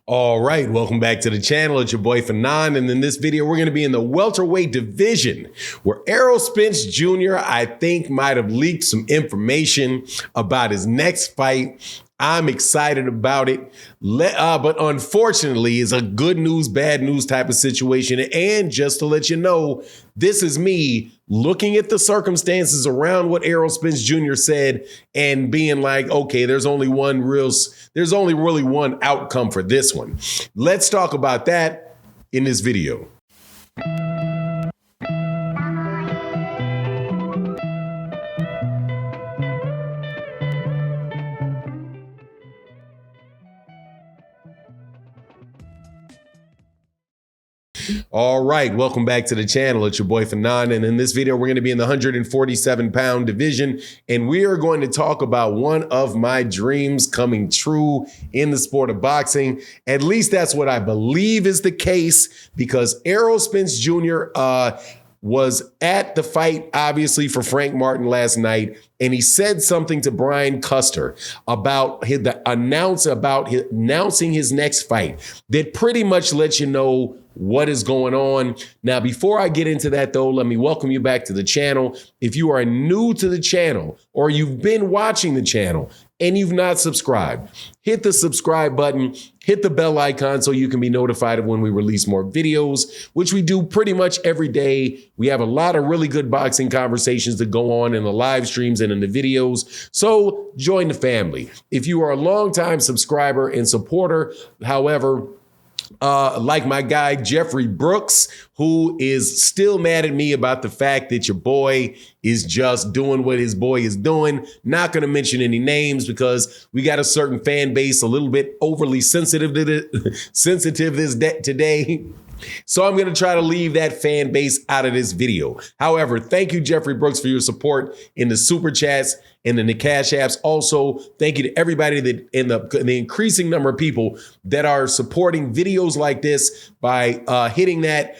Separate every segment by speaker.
Speaker 1: All right, welcome back to the channel. It's your boy Fanon, and in this video, we're going to be in the welterweight division where Errol Spence Jr., I think, might have leaked some information about his next fight. I'm excited about it, but unfortunately, it's a good news, bad news type of situation. And just to let you know, this is me looking at the circumstances around what Errol Spence Jr. said and being like, okay, there's only really one outcome for this one. Let's talk about that in this video. All right, welcome back to the channel. It's your boy Fanon, and in this video, we're going to be in the 147-pound division, and we are going to talk about one of my dreams coming true in the sport of boxing. At least that's what I believe is the case, because Errol Spence Jr. Was at the fight, obviously, for Frank Martin last night, and he said something to Brian Custer about announcing his next fight that pretty much lets you know what is going on. Now, before I get into that, though, let me welcome you back to the channel. If you are new to the channel or you've been watching the channel and you've not subscribed, hit the subscribe button, hit the bell icon so you can be notified of when we release more videos, which we do pretty much every day. We have a lot of really good boxing conversations that go on in the live streams and in the videos. So join the family. If you are a longtime subscriber and supporter, however, like my guy, Jeffrey Brooks, who is still mad at me about the fact that your boy is just doing what his boy is doing. Not going to mention any names because we got a certain fan base a little bit overly sensitive today. So I'm going to try to leave that fan base out of this video. However, thank you, Jeffrey Brooks, for your support in the super chats and in the cash apps. Also, thank you to everybody that in the increasing number of people that are supporting videos like this by hitting that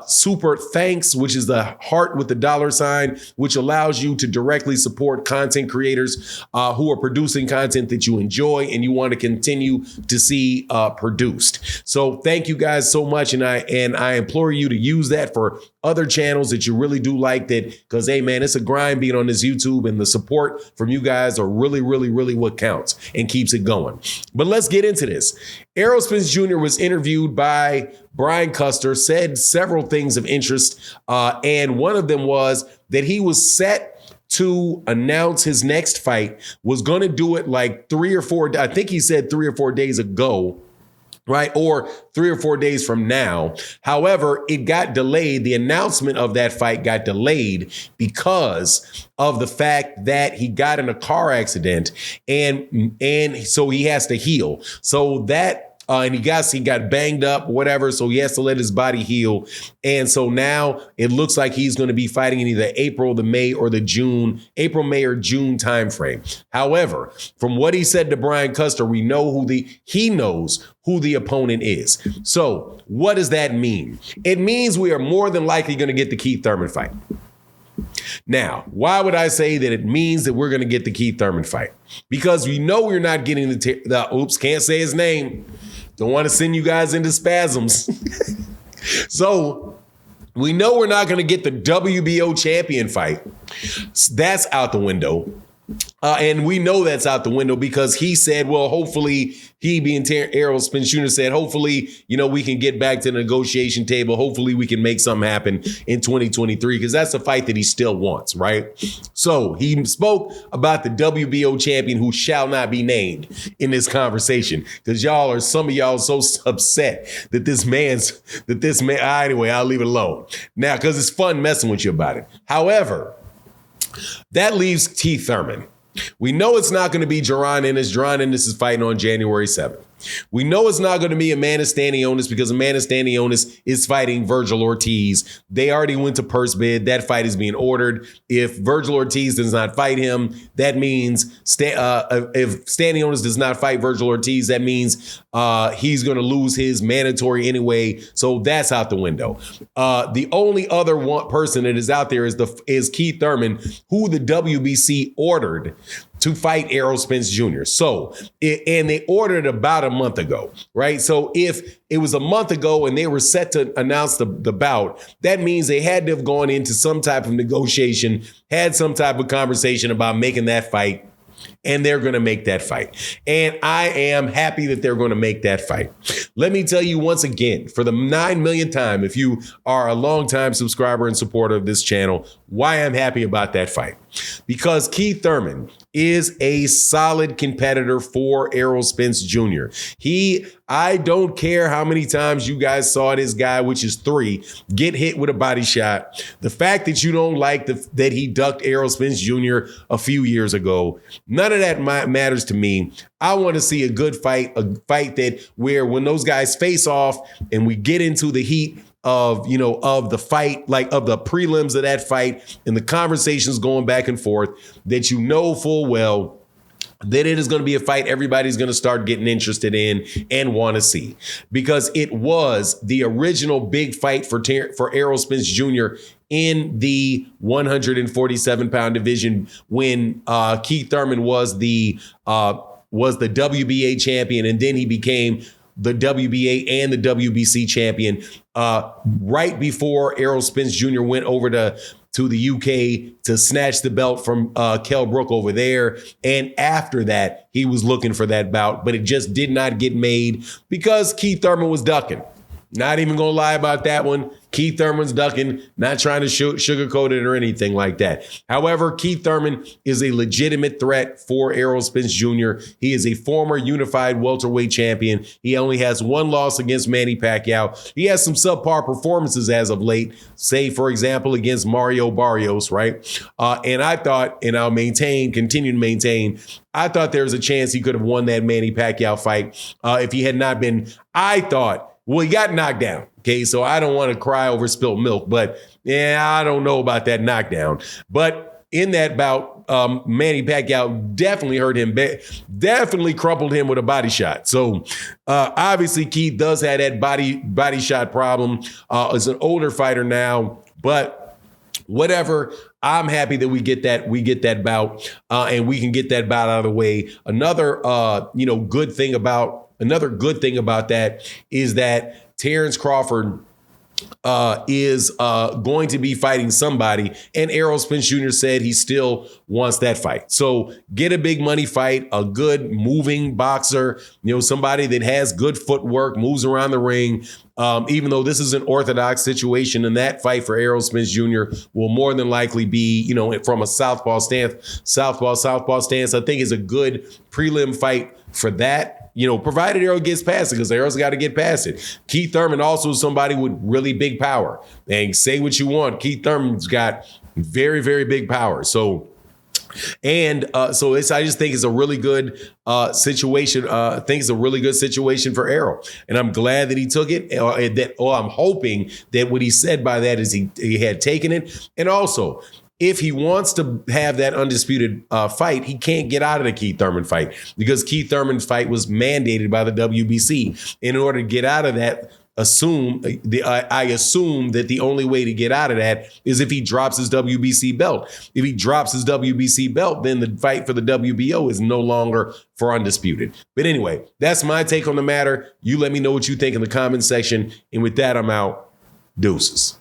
Speaker 1: super thanks, which is the heart with the $sign, which allows you to directly support content creators who are producing content that you enjoy and you want to continue to see produced. So thank you guys so much. And I implore you to use that for other channels that you really do like, that, because, hey, man, it's a grind being on this YouTube, and the support from you guys are really, really, really what counts and keeps it going. But let's get into this. Errol Spence Jr. was interviewed by Brian Custer, said several things of interest, and one of them was that he was set to announce his next fight, was going to do it like 3 or 4, I think he said 3 or 4 days ago, right? Or 3 or 4 days from now. However, it got delayed. The announcement of that fight got delayed because of the fact that he got in a car accident, and so he has to heal. So that and he got banged up, whatever, so he has to let his body heal. And so now it looks like he's going to be fighting in either April, May, or June timeframe. However, from what he said to Brian Custer, we know he knows who the opponent is. So what does that mean? It means we are more than likely going to get the Keith Thurman fight. Now, why would I say that it means that we're going to get the Keith Thurman fight? Because we know we're not getting can't say his name. Don't want to send you guys into spasms. So we know we're not going to get the WBO champion fight. That's out the window. And we know that's out the window because he said, well, hopefully, he being Errol Spence Jr. said, hopefully, we can get back to the negotiation table. Hopefully we can make something happen in 2023, because that's a fight that he still wants, right? So he spoke about the WBO champion who shall not be named in this conversation, because some of y'all are so upset that this man, anyway, I'll leave it alone now because it's fun messing with you about it. However, that leaves Keith Thurman. We know it's not going to be Jaron Ennis. Jaron Ennis is fighting on January 7th. We know it's not going to be Amanda Stanionis, because Amanda Stanionis is fighting Virgil Ortiz. They already went to purse bid. That fight is being ordered. If Virgil Ortiz does not fight him, that means if Stanionis does not fight Virgil Ortiz, that means he's going to lose his mandatory anyway. So that's out the window. The only other person that is out there is Keith Thurman, who the WBC ordered to fight Errol Spence Jr. So, and they ordered about a month ago, right? So if it was a month ago and they were set to announce the bout, that means they had to have gone into some type of negotiation, had some type of conversation about making that fight. And they're going to make that fight. And I am happy that they're going to make that fight. Let me tell you once again, for the 9 millionth time, if you are a longtime subscriber and supporter of this channel, why I'm happy about that fight. Because Keith Thurman is a solid competitor for Errol Spence Jr. I don't care how many times you guys saw this guy, which is 3, get hit with a body shot. The fact that you don't like that he ducked Errol Spence Jr. a few years ago, none of that matters to me. I want to see a good fight, a fight that where when those guys face off and we get into the heat of the fight, like of the prelims of that fight and the conversations going back and forth, that full well that it is going to be a fight everybody's going to start getting interested in and want to see, because it was the original big fight for Errol Spence Jr. in the 147-pound division when Keith Thurman was the WBA champion, and then he became the WBA and the WBC champion right before Errol Spence Jr. went over to the UK to snatch the belt from Kell Brook over there. And after that, he was looking for that bout, but it just did not get made because Keith Thurman was ducking. Not even going to lie about that one. Keith Thurman's ducking, not trying to sugarcoat it or anything like that. However, Keith Thurman is a legitimate threat for Errol Spence Jr. He is a former unified welterweight champion. He only has 1 loss against Manny Pacquiao. He has some subpar performances as of late, say, for example, against Mario Barrios, right? And I thought, and I'll continue to maintain, I thought there was a chance he could have won that Manny Pacquiao fight if he had not been, well, he got knocked down. Okay, so I don't want to cry over spilled milk, but yeah, I don't know about that knockdown. But in that bout, Manny Pacquiao definitely hurt him, definitely crumpled him with a body shot. So obviously Keith does have that body shot problem. Is an older fighter now, but whatever. I'm happy that we get that bout, and we can get that bout out of the way. Another good thing about that is that Terrence Crawford is going to be fighting somebody, and Errol Spence Jr. said he still wants that fight. So get a big money fight, a good moving boxer, somebody that has good footwork, moves around the ring. Even though this is an orthodox situation, and that fight for Errol Spence Jr. will more than likely be, from a southpaw stance. I think is a good prelim fight for that. Provided Errol gets past it, because Errol's got to get past it. Keith Thurman also is somebody with really big power. And say what you want, Keith Thurman's got very, very big power. So I just think it's a really good situation. I think it's a really good situation for Errol, and I'm glad that he took it. I'm hoping that what he said by that is he had taken it, and also, if he wants to have that undisputed fight, he can't get out of the Keith Thurman fight, because Keith Thurman's fight was mandated by the WBC. In order to get out of that, I assume that the only way to get out of that is if he drops his WBC belt. If he drops his WBC belt, then the fight for the WBO is no longer for undisputed. But anyway, that's my take on the matter. You let me know what you think in the comment section. And with that, I'm out. Deuces.